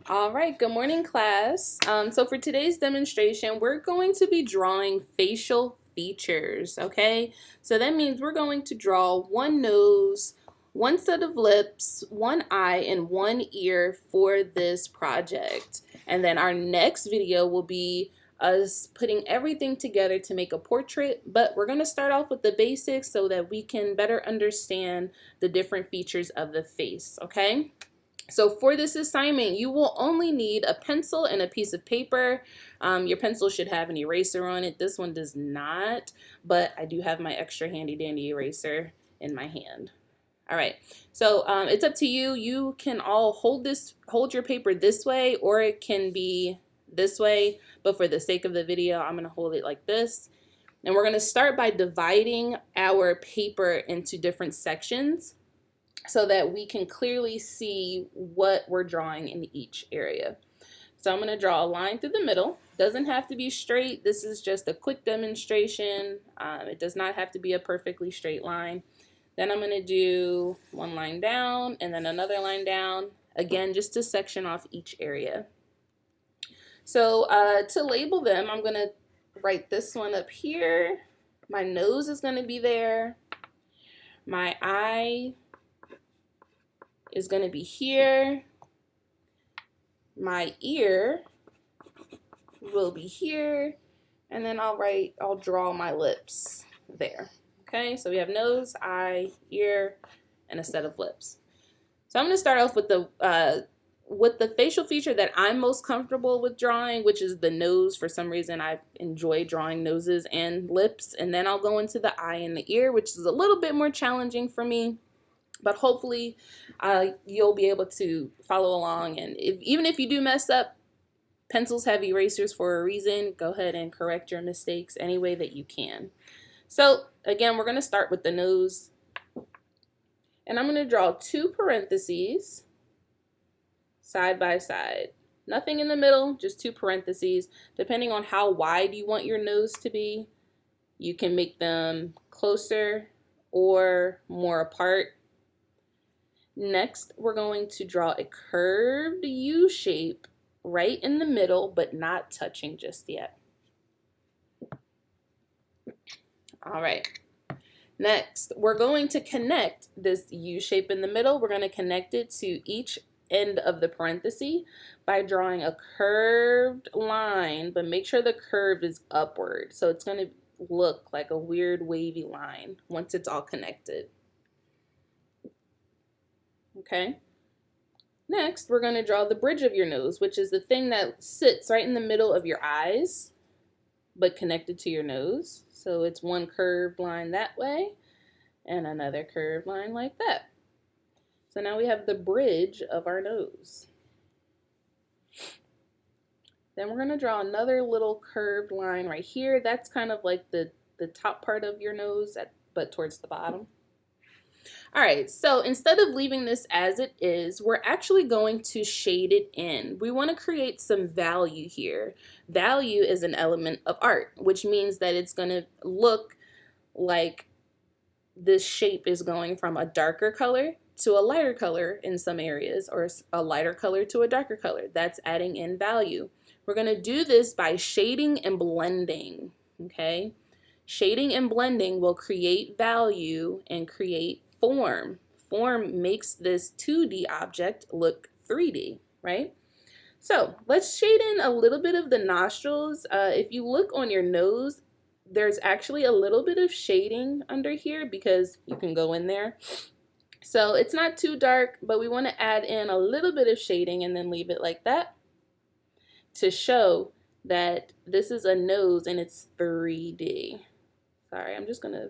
All right, good morning, class. So for today's demonstration, we're going to be drawing facial features, okay? So that means we're going to draw one nose, one set of lips, one eye, and one ear for this project. And then our next video will be us putting everything together to make a portrait, but we're going to start off with the basics so that we can better understand the different features of the face, okay? So for this assignment, you will only need a pencil and a piece of paper. Your pencil should have an eraser on it. This one does not, but I do have my extra handy dandy eraser in my hand. All right, so it's up to you. You can all hold your paper this way, or it can be this way, but for the sake of the video, I'm gonna hold it like this. And we're gonna start by dividing our paper into different sections, so that we can clearly see what we're drawing in each area. So I'm going to draw a line through the middle. Doesn't have to be straight. This is just a quick demonstration. It does not have to be a perfectly straight line. Then I'm going to do one line down and then another line down. Again, just to section off each area. So to label them, I'm going to write this one up here. My nose is going to be there. My eye is going to be here. My ear will be here, and then I'll draw my lips there. Okay, so we have nose, eye, ear, and a set of lips. So I'm going to start off with the facial feature that I'm most comfortable with drawing, which is the nose. For some reason, I enjoy drawing noses and lips, and then I'll go into the eye and the ear, which is a little bit more challenging for me. But hopefully you'll be able to follow along, and even if you do mess up, pencils have erasers for a reason. Go ahead and correct your mistakes any way that you can. So again, we're going to start with the nose, and I'm going to draw two parentheses side by side. Nothing in the middle, just two parentheses. Depending on how wide you want your nose to be, you can make them closer or more apart. Next, we're going to draw a curved U shape right in the middle, but not touching just yet. All right. Next, we're going to connect this U shape in the middle. We're going to connect it to each end of the parenthesis by drawing a curved line, but make sure the curve is upward. So it's going to look like a weird wavy line once it's all connected. Okay. Next, we're going to draw the bridge of your nose, which is the thing that sits right in the middle of your eyes, but connected to your nose. So it's one curved line that way and another curved line like that. So now we have the bridge of our nose. Then we're going to draw another little curved line right here. That's kind of like the top part of your nose, but towards the bottom. All right, so instead of leaving this as it is, we're actually going to shade it in. We want to create some value here. Value is an element of art, which means that it's going to look like this shape is going from a darker color to a lighter color in some areas, or a lighter color to a darker color. That's adding in value. We're going to do this by shading and blending, okay? Shading and blending will create value and create form. Form makes this 2D object look 3D, right? So let's shade in a little bit of the nostrils. If you look on your nose, there's actually a little bit of shading under here because you can go in there. So it's not too dark, but we want to add in a little bit of shading and then leave it like that to show that this is a nose and it's 3D. Sorry, I'm just going to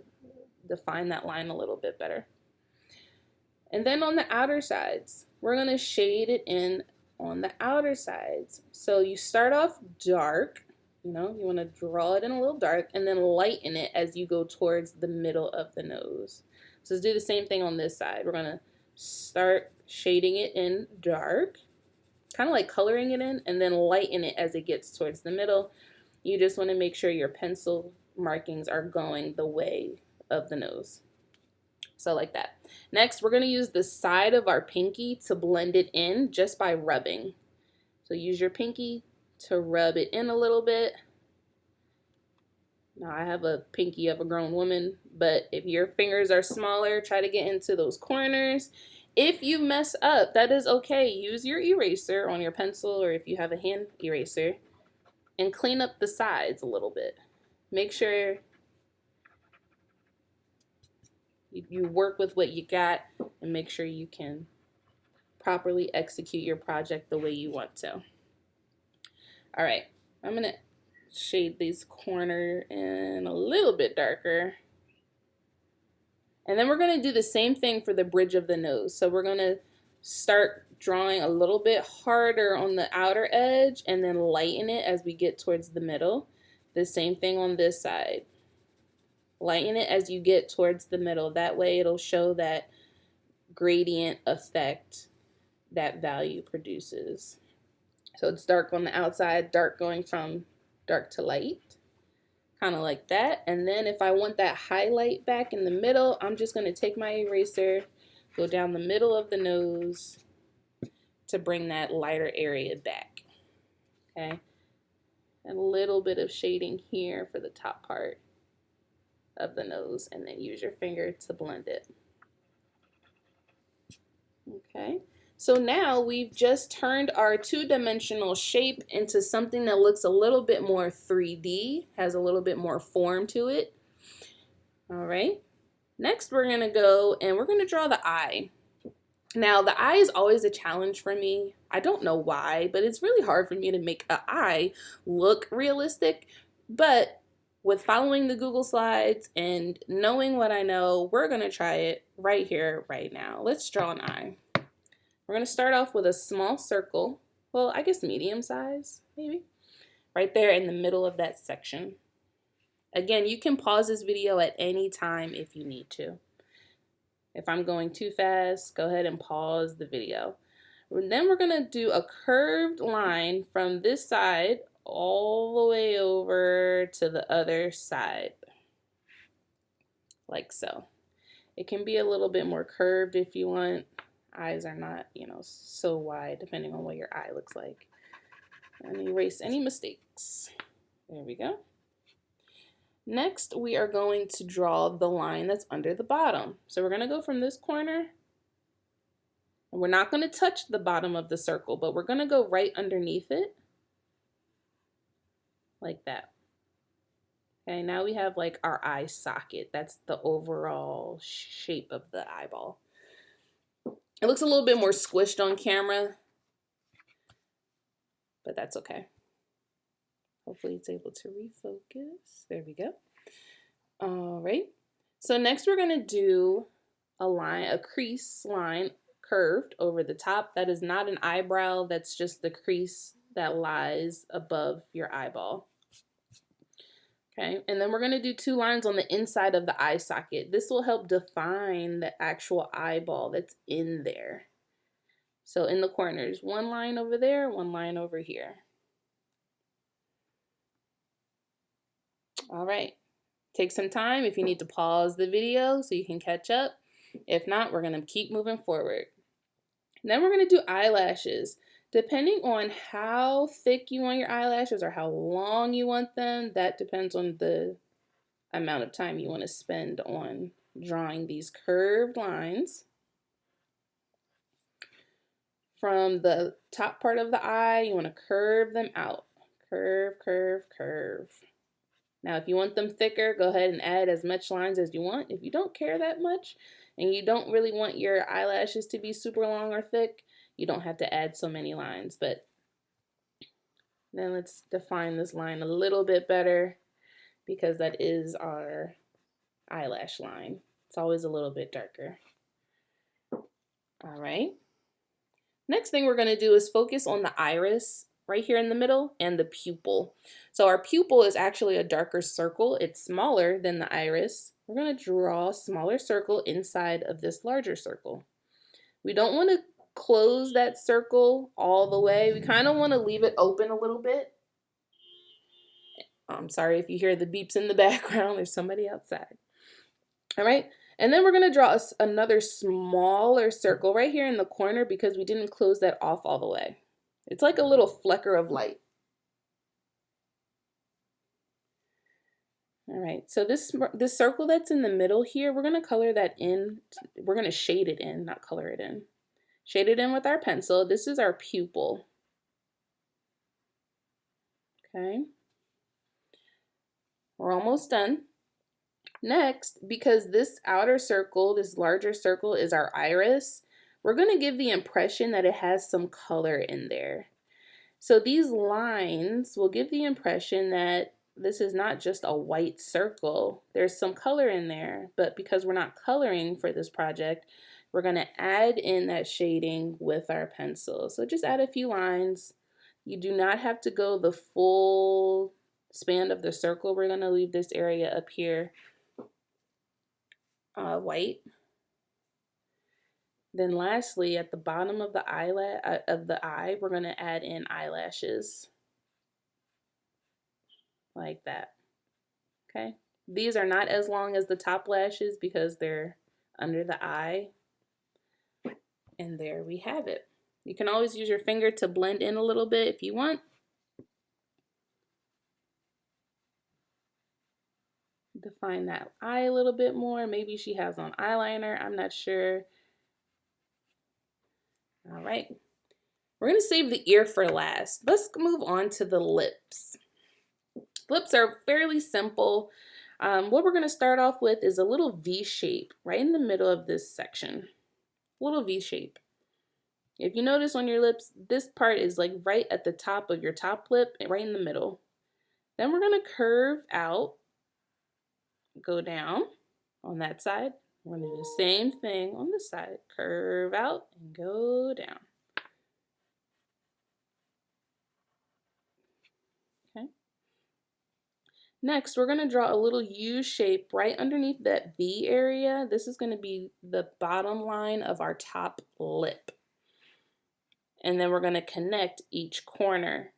define that line a little bit better. And then on the outer sides, we're going to shade it in on the outer sides. So you start off dark, you want to draw it in a little dark, and then lighten it as you go towards the middle of the nose. So let's do the same thing on this side. We're going to start shading it in dark, kind of like coloring it in, and then lighten it as it gets towards the middle. You just want to make sure your pencil markings are going the way of the nose. So like that. Next, we're going to use the side of our pinky to blend it in just by rubbing. So use your pinky to rub it in a little bit. Now I have a pinky of a grown woman, but if your fingers are smaller, try to get into those corners. If you mess up, that is okay. Use your eraser on your pencil, or if you have a hand eraser, and clean up the sides a little bit. Make sure you work with what you got and make sure you can properly execute your project the way you want to. All right, I'm gonna shade these corner in a little bit darker. And then we're gonna do the same thing for the bridge of the nose. So we're gonna start drawing a little bit harder on the outer edge and then lighten it as we get towards the middle. The same thing on this side. Lighten it as you get towards the middle. That way it'll show that gradient effect that value produces. So it's dark on the outside, dark going from dark to light, kind of like that. And then if I want that highlight back in the middle, I'm just going to take my eraser, go down the middle of the nose to bring that lighter area back. Okay, and a little bit of shading here for the top part of the nose, and then use your finger to blend it. Okay, so now we've just turned our two-dimensional shape into something that looks a little bit more 3D, has a little bit more form to it. All right, next we're gonna go and we're gonna draw the eye. Now the eye is always a challenge for me. I don't know why, but it's really hard for me to make an eye look realistic. But with following the Google Slides and knowing what I know, we're gonna try it right here, right now. Let's draw an eye. We're gonna start off with a small circle. Well, I guess medium size, maybe. Right there in the middle of that section. Again, you can pause this video at any time if you need to. If I'm going too fast, go ahead and pause the video. And then we're gonna do a curved line from this side all the way over to the other side, like so. It can be a little bit more curved if you want. Eyes are not, so wide, depending on what your eye looks like. And erase any mistakes. There we go. Next, we are going to draw the line that's under the bottom. So we're going to go from this corner, and we're not going to touch the bottom of the circle, but we're going to go right underneath it, like that. Okay, now we have like our eye socket. That's the overall shape of the eyeball. It looks a little bit more squished on camera, but that's okay. Hopefully it's able to refocus. There we go. All right. So next we're going to do a line, a crease line curved over the top. That is not an eyebrow. That's just the crease that lies above your eyeball. Okay. And then we're going to do two lines on the inside of the eye socket. This will help define the actual eyeball that's in there. So in the corners, one line over there, one line over here. All right, take some time if you need to pause the video so you can catch up. If not, we're gonna keep moving forward. And then we're gonna do eyelashes. Depending on how thick you want your eyelashes or how long you want them, that depends on the amount of time you want to spend on drawing these curved lines. From the top part of the eye, you want to curve them out. Curve, curve, curve. Now, if you want them thicker, go ahead and add as much lines as you want. If you don't care that much and you don't really want your eyelashes to be super long or thick, you don't have to add so many lines. But then let's define this line a little bit better because that is our eyelash line. It's always a little bit darker. All right. Next thing we're going to do is focus on the iris right here in the middle and the pupil. So our pupil is actually a darker circle. It's smaller than the iris. We're going to draw a smaller circle inside of this larger circle. We don't want to close that circle all the way. We kind of want to leave it open a little bit. I'm sorry if you hear the beeps in the background. There's somebody outside. All right. And then we're going to draw another smaller circle right here in the corner because we didn't close that off all the way. It's like a little flicker of light. All right, so this circle that's in the middle here, we're gonna color that in. We're gonna shade it in, not color it in. Shade it in with our pencil. This is our pupil. Okay. We're almost done. Next, because this outer circle, this larger circle is our iris, we're gonna give the impression that it has some color in there. So these lines will give the impression that this is not just a white circle. There's some color in there, but because we're not coloring for this project, we're gonna add in that shading with our pencil. So just add a few lines. You do not have to go the full span of the circle. We're gonna leave this area up here white. Then lastly, at the bottom of the eye, we're gonna add in eyelashes. Like that. Okay, these are not as long as the top lashes because they're under the eye. And there we have it. You can always use your finger to blend in a little bit if you want. Define that eye a little bit more. Maybe she has on eyeliner, I'm not sure. All right, we're gonna save the ear for last. Let's move on to the lips. Lips are fairly simple. What we're gonna start off with is a little V shape right in the middle of this section. Little V shape. If you notice on your lips, this part is like right at the top of your top lip, right in the middle. Then we're gonna curve out, go down on that side. We're gonna do the same thing on this side. Curve out and go down. Okay. Next, we're gonna draw a little U shape right underneath that V area. This is gonna be the bottom line of our top lip. And then we're gonna connect each corner.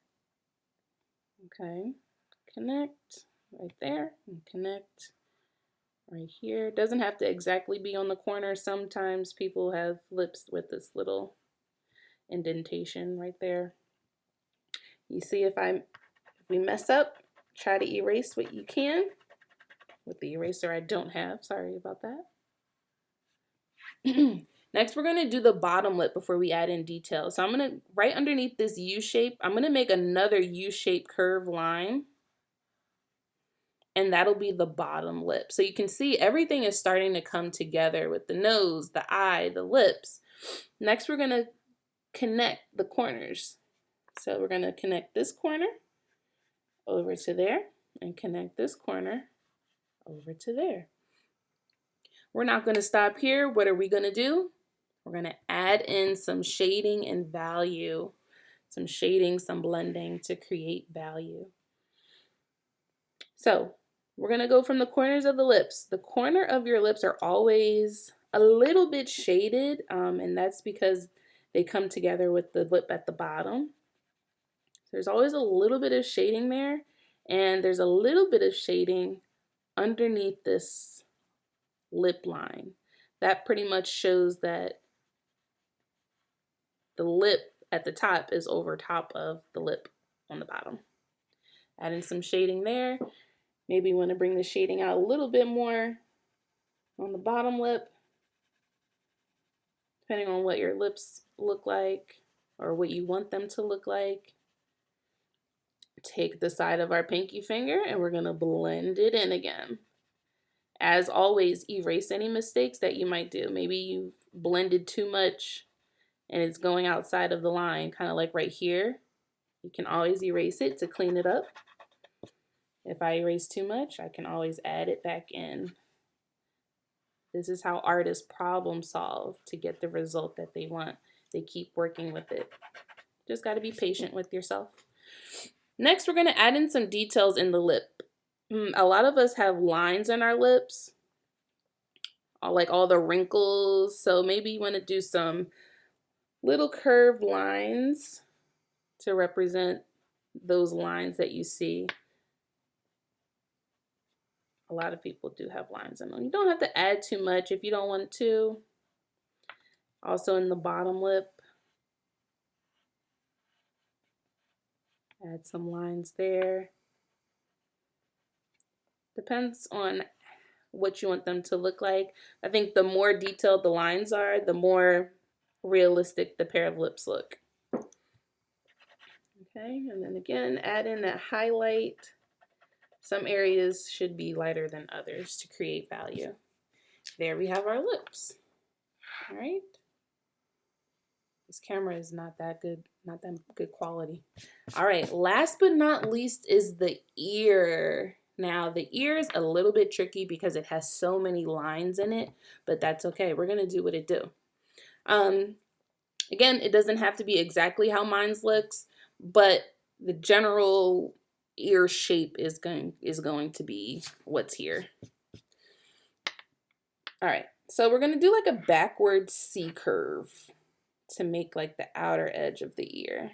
Okay, connect right there and connect right here. It doesn't have to exactly be on the corner. Sometimes people have lips with this little indentation right there. You see, if we mess up, try to erase what you can with the eraser I don't have. Sorry about that. Next, we're gonna do the bottom lip before we add in detail. So I'm gonna, right underneath this U shape, I'm gonna make another U-shaped curved line. And that'll be the bottom lip. So you can see everything is starting to come together with the nose, the eye, the lips. Next, we're gonna connect the corners. So we're gonna connect this corner over to there and connect this corner over to there. We're not gonna stop here. What are we gonna do? We're gonna add in some shading and value, some shading, some blending to create value. So we're gonna go from the corners of the lips. The corner of your lips are always a little bit shaded, and that's because they come together with the lip at the bottom. So there's always a little bit of shading there, and there's a little bit of shading underneath this lip line. That pretty much shows that the lip at the top is over top of the lip on the bottom. Add in some shading there. Maybe you want to bring the shading out a little bit more on the bottom lip, depending on what your lips look like or what you want them to look like. Take the side of our pinky finger and we're going to blend it in again. As always, erase any mistakes that you might do. Maybe you blended too much and it's going outside of the line, kind of like right here. You can always erase it to clean it up. If I erase too much, I can always add it back in. This is how artists problem solve to get the result that they want. They keep working with it. Just got to be patient with yourself. Next, we're going to add in some details in the lip. A lot of us have lines in our lips, like all the wrinkles. So maybe you want to do some little curved lines to represent those lines that you see. A lot of people do have lines in them. You don't have to add too much if you don't want to. Also in the bottom lip. Add some lines there. Depends on what you want them to look like. I think the more detailed the lines are, the more realistic the pair of lips look. Okay, and then again, add in that highlight. Some areas should be lighter than others to create value. There we have our lips. All right. This camera is not that good quality. All right, last but not least is the ear. Now, the ear is a little bit tricky because it has so many lines in it, but that's okay. We're going to do what it do. Again, it doesn't have to be exactly how mine looks, but the general ear shape is going to be what's here. All right, so we're going to do like a backward C curve to make like the outer edge of the ear.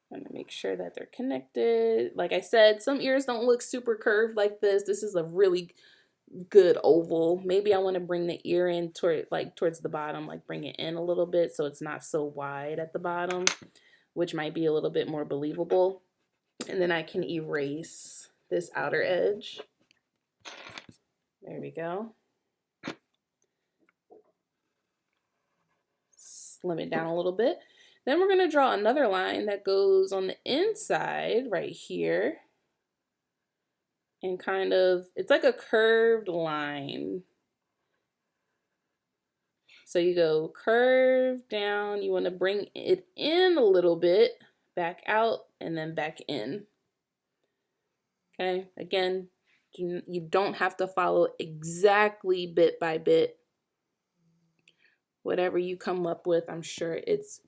I'm gonna make sure that they're connected. Like I said, some ears don't look super curved like this. This is a really good oval. Maybe I want to bring the ear in towards the bottom, like bring it in a little bit so it's not so wide at the bottom, which might be a little bit more believable. And then I can erase this outer edge. There we go. Slim it down a little bit. Then we're going to draw another line that goes on the inside right here. And kind of, it's like a curved line. So you go curve down, you want to bring it in a little bit, back out, and then back in. Okay, again, you don't have to follow exactly bit by bit. Whatever you come up with, I'm sure it's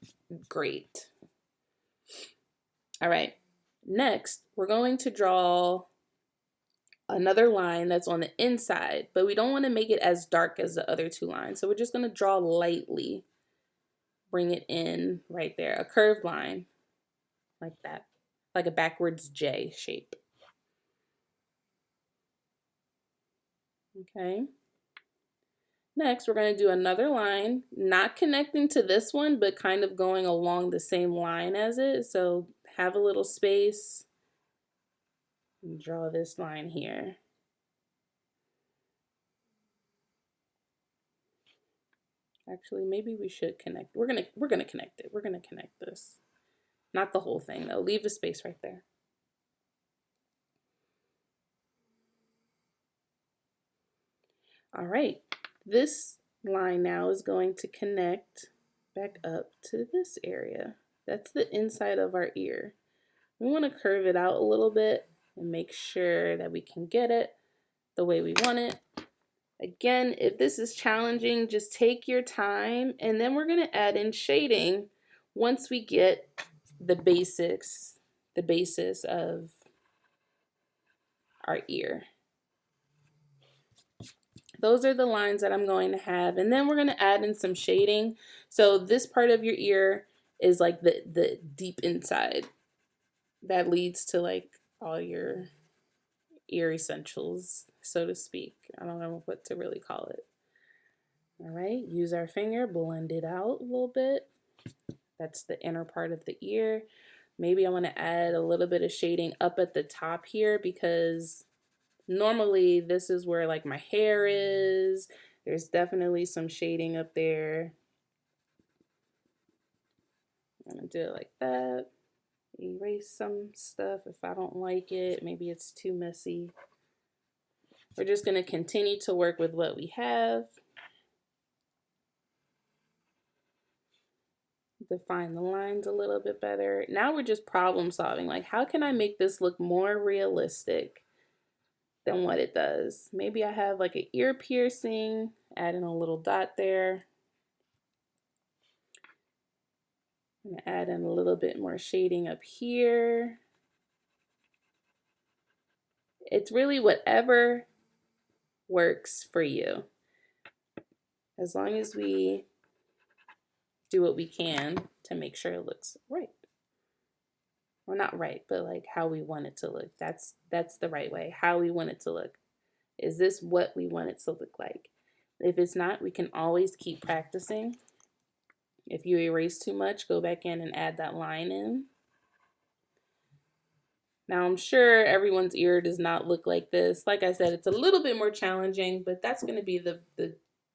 great. All right, next, we're going to draw another line that's on the inside, but we don't want to make it as dark as the other two lines. So we're just going to draw lightly, bring it in right there, a curved line like that, like a backwards J shape. Okay. Next, we're going to do another line, not connecting to this one, but kind of going along the same line as it. So have a little space and draw this line here. Actually, maybe we should connect. We're gonna connect it. We're gonna connect this. Not the whole thing though. Leave a space right there. All right. This line now is going to connect back up to this area. That's the inside of our ear. We want to curve it out a little bit and make sure that we can get it the way we want it. Again, if this is challenging, just take your time, and then we're going to add in shading once we get the basis of our ear. Those are the lines that I'm going to have, and then we're going to add in some shading. So this part of your ear is like the deep inside. That leads to like all your ear essentials, so to speak. I don't know what to really call it. All right, use our finger, blend it out a little bit. That's the inner part of the ear. Maybe I want to add a little bit of shading up at the top here because normally this is where like my hair is. There's definitely some shading up there. I'm gonna do it like that. Erase some stuff if I don't like it. Maybe it's too messy. We're just gonna continue to work with what we have. Define the lines a little bit better. Now we're just problem solving. Like, how can I make this look more realistic than what it does? Maybe I have like an ear piercing, add in a little dot there. I'm gonna add in a little bit more shading up here. It's really whatever works for you. As long as we do what we can to make sure it looks right. Well, not right, but like how we want it to look. That's the right way, how we want it to look. Is this what we want it to look like? If it's not, we can always keep practicing. If you erase too much, go back in and add that line in. Now I'm sure everyone's ear does not look like this. Like I said, it's a little bit more challenging, but that's going to be the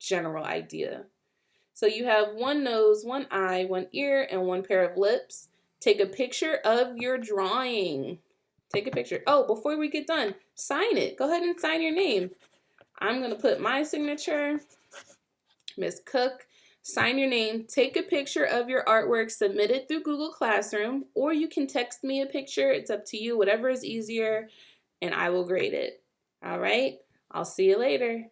general idea. So you have one nose, one eye, one ear, and one pair of lips. Take a picture of your drawing. Take a picture. Oh, before we get done, sign it. Go ahead and sign your name. I'm going to put my signature, Miss Cook. Sign your name. Take a picture of your artwork. Submit it through Google Classroom, or you can text me a picture. It's up to you, whatever is easier, and I will grade it. All right? I'll see you later.